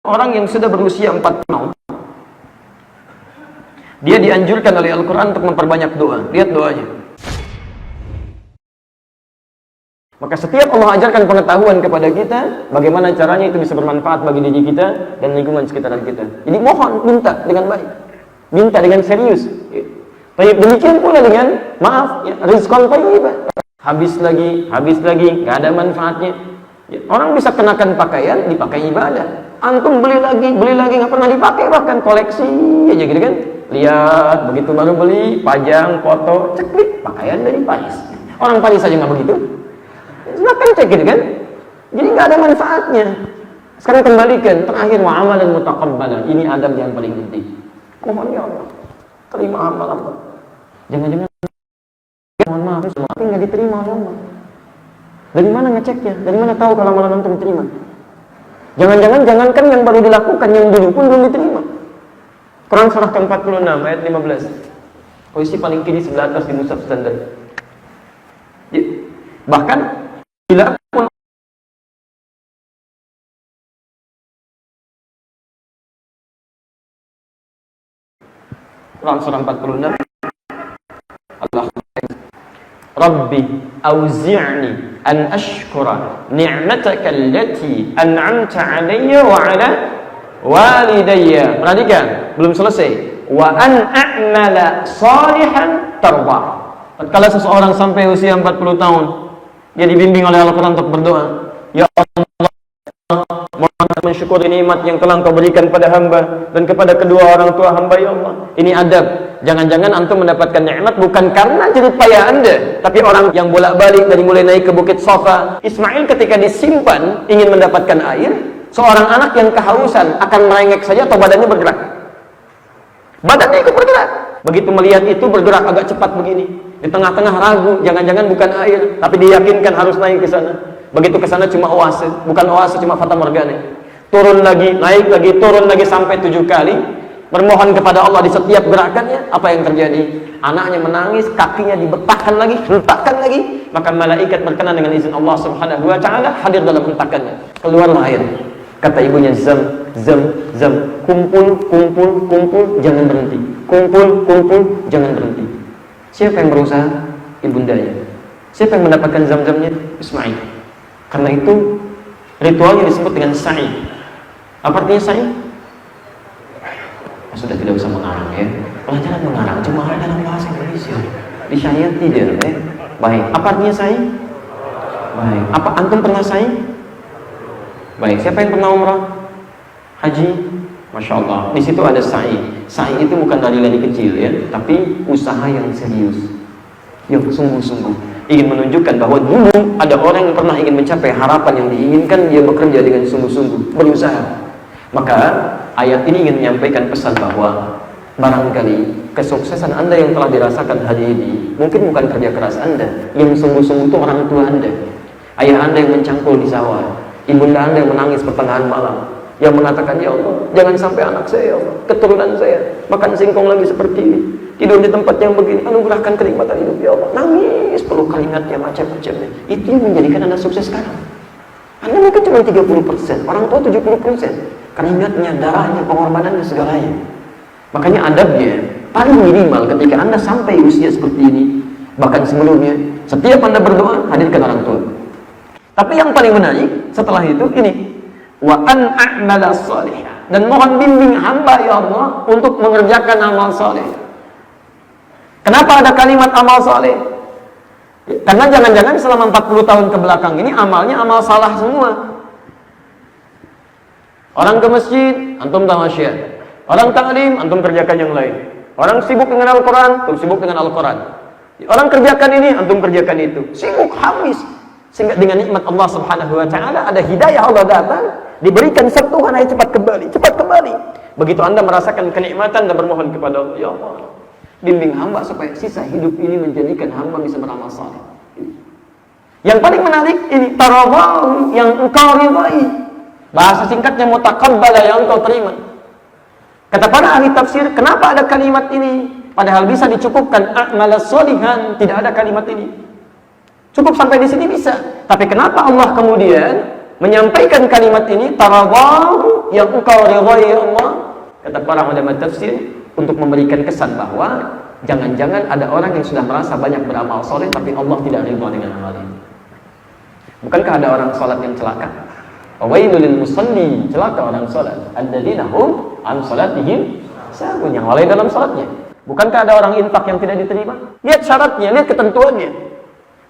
orang yang sudah berusia 4 tahun, dia dianjurkan oleh Al-Quran untuk memperbanyak doa. Lihat doanya. Maka setiap Allah ajarkan pengetahuan kepada kita, bagaimana caranya itu bisa bermanfaat bagi diri kita dan lingkungan sekitaran kita. Jadi mohon, minta dengan baik, minta dengan serius. Tapi demikian pula dengan maaf, ya, rizqan thayyiban. Habis lagi, nggak ada manfaatnya. Ya, orang bisa kenakan pakaian, dipakai ibadah. Antum beli lagi, nggak pernah dipakai, bahkan koleksi aja gitu kan. Lihat, begitu baru beli, pajang, foto, ceklik, pakaian dari Paris. Orang Paris saja nggak begitu. Silahkan cek gitu kan. Jadi nggak ada manfaatnya. Sekarang kembalikan, terakhir amalan mutaqabbalan. Ini adab yang paling penting. Mohon ya Allah, terima amal Allah. Jangan-jangan mohon maaf, tapi nggak diterima oleh Allah. Dari mana ngeceknya? Dari mana tahu kalau amalan antum diterima? Jangankan yang baru dilakukan, yang dulu pun belum diterima. Quran surah ke-46 ayat 15. Posisi paling kiri sebelah atas di mushaf standar. Ya. Bahkan bila pun Quran surah 46 Allah Rabbi auzi'ni an ashkura ni'mataka allati an'amta 'alayya wa 'ala walidayya. Perhatikan, belum selesai. Wa an a'mala salihan tarda. Tatkala seseorang sampai usia 40 tahun, dia dibimbing oleh Al-Quran untuk berdoa, ya Allah, mohon mensyukuri nikmat yang telah Engkau berikan pada hamba dan kepada kedua orang tua hamba, ya Allah. Ini adab. Jangan-jangan antum mendapatkan nikmat bukan karena jerih payah Anda, tapi orang yang bolak-balik dari mulai naik ke Bukit Safa. Ismail ketika disimpan ingin mendapatkan air, seorang anak yang kehausan akan merengek saja atau badannya bergerak. Badannya ikut bergerak. Begitu melihat itu bergerak agak cepat begini. Di tengah-tengah ragu, jangan-jangan bukan air, tapi diyakinkan harus naik ke sana. Begitu ke sana cuma oase, bukan oase, cuma fata morgana. Turun lagi, naik lagi, turun lagi sampai 7 kali. Bermohon kepada Allah di setiap gerakannya. Apa yang terjadi? Anaknya menangis, kakinya dibetahkan lagi, hentakkan lagi. Maka malaikat berkenan dengan izin Allah Subhanahu wa taala hadir dalam hentakannya. Keluarlah air. Kata ibunya, zam, kumpul, jangan berhenti. Kumpul, jangan berhenti. Siapa yang berusaha? Ibundanya. Siapa yang mendapatkan zam-zamnya? Ismail. Karena itu ritualnya disebut dengan sa'i. Apa artinya sa'i? Sudah tidak usah mengarang ya. Pelajaran mengarang cuma ada dalam bahasa Indonesia. Di syariat tidak ya. Baik. Apa artinya sa'i? Baik. Apa antum pernah sa'i? Baik. Siapa yang pernah umrah? Haji? Masya Allah. Di situ ada sa'i. Sa'i itu bukan lari-lari kecil ya, tapi usaha yang serius, yang sungguh-sungguh. Ingin menunjukkan bahwa dulu ada orang yang pernah ingin mencapai harapan yang diinginkan, dia bekerja dengan sungguh-sungguh, berusaha. Maka ayat ini ingin menyampaikan pesan bahwa barangkali kesuksesan Anda yang telah dirasakan hari ini mungkin bukan kerja keras Anda. Yang sungguh-sungguh itu orang tua Anda, ayah Anda yang mencangkul di sawah, ibunda Anda yang menangis pertengahan malam, yang mengatakan, ya Allah, jangan sampai anak saya, ya Allah, keturunan saya makan singkong lagi seperti ini, tidur di tempat yang begini, anugerahkan kenikmatan hidup, ya Allah. Nangis perlu kalimatnya macam-macamnya. Itu yang menjadikan Anda sukses sekarang. Anda mungkin cuma 30%, orang tua 70%. Keringatnya, darahnya, pengorbanannya, segalanya. Makanya adabnya paling minimal ketika Anda sampai usia seperti ini, bahkan sebelumnya, setiap Anda berdoa, hadirkan orang tua. Tapi yang paling menarik setelah itu ini, wa an a'mala salihah, dan mohon bimbing hamba ya Allah untuk mengerjakan amal saleh. Kenapa ada kalimat amal saleh? Karena jangan-jangan selama 40 tahun ke belakang ini amalnya amal salah semua. Orang ke masjid, antum tamasya. Orang ta'lim, antum kerjakan yang lain. Orang sibuk dengan Al-Quran, antum sibuk dengan Al-Quran. Orang kerjakan ini, antum kerjakan itu. Sibuk habis. Sehingga dengan nikmat Allah Subhanahu wa taala ada hidayah Allah datang, diberikan sentuhan, ayo cepat kembali. Begitu Anda merasakan kenikmatan dan bermohon kepada Allah, ya Allah, bimbing hamba supaya sisa hidup ini menjadikan hamba bisa beramal saleh. Yang paling menarik ini, tarawahu, yang engkau ridai. Bahasa singkatnya mutaqabbala, yang engkau terima. Kata para ahli tafsir, kenapa ada kalimat ini? Padahal bisa dicukupkan a'mala sholihan, tidak ada kalimat ini. Cukup sampai di sini bisa. Tapi kenapa Allah kemudian menyampaikan kalimat ini, tarawahu yang engkau ridhai ya Allah. Kata para ulama tafsir, untuk memberikan kesan bahwa jangan-jangan ada orang yang sudah merasa banyak beramal soleh tapi Allah tidak ridha dengan amal ini. Bukankah ada orang salat yang celaka? Wailul lil musalli, celaka orang salat, alladzina hum an salatihim sahun, yang lalai dalam salatnya. Bukankah ada orang infak yang tidak diterima? Lihat syaratnya, lihat ketentuannya.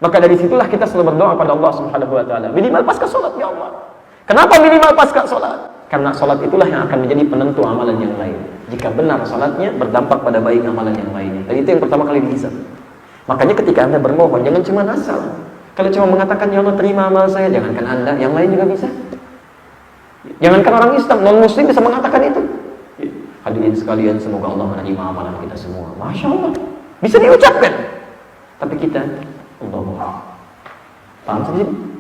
Maka dari situlah kita selalu berdoa pada Allah Subhanahu wa taala, minimal pasca salat ya Allah. Kenapa minimal pasca salat? Karena salat itulah yang akan menjadi penentu amalan yang lain. Jika benar salatnya berdampak pada baik amalan yang lainnya. Dan itu yang pertama kali dihisab. Makanya ketika Anda bermohon, jangan cuma asal. Kalau cuma mengatakan ya Allah terima amal saya, jangankan Anda, yang lain juga bisa. Jangankan orang Islam, non Muslim bisa mengatakan itu. Hadirin sekalian, semoga Allah menerima amalan kita semua. Masya Allah, bisa diucapkan. Tapi kita, Allah, paham sih?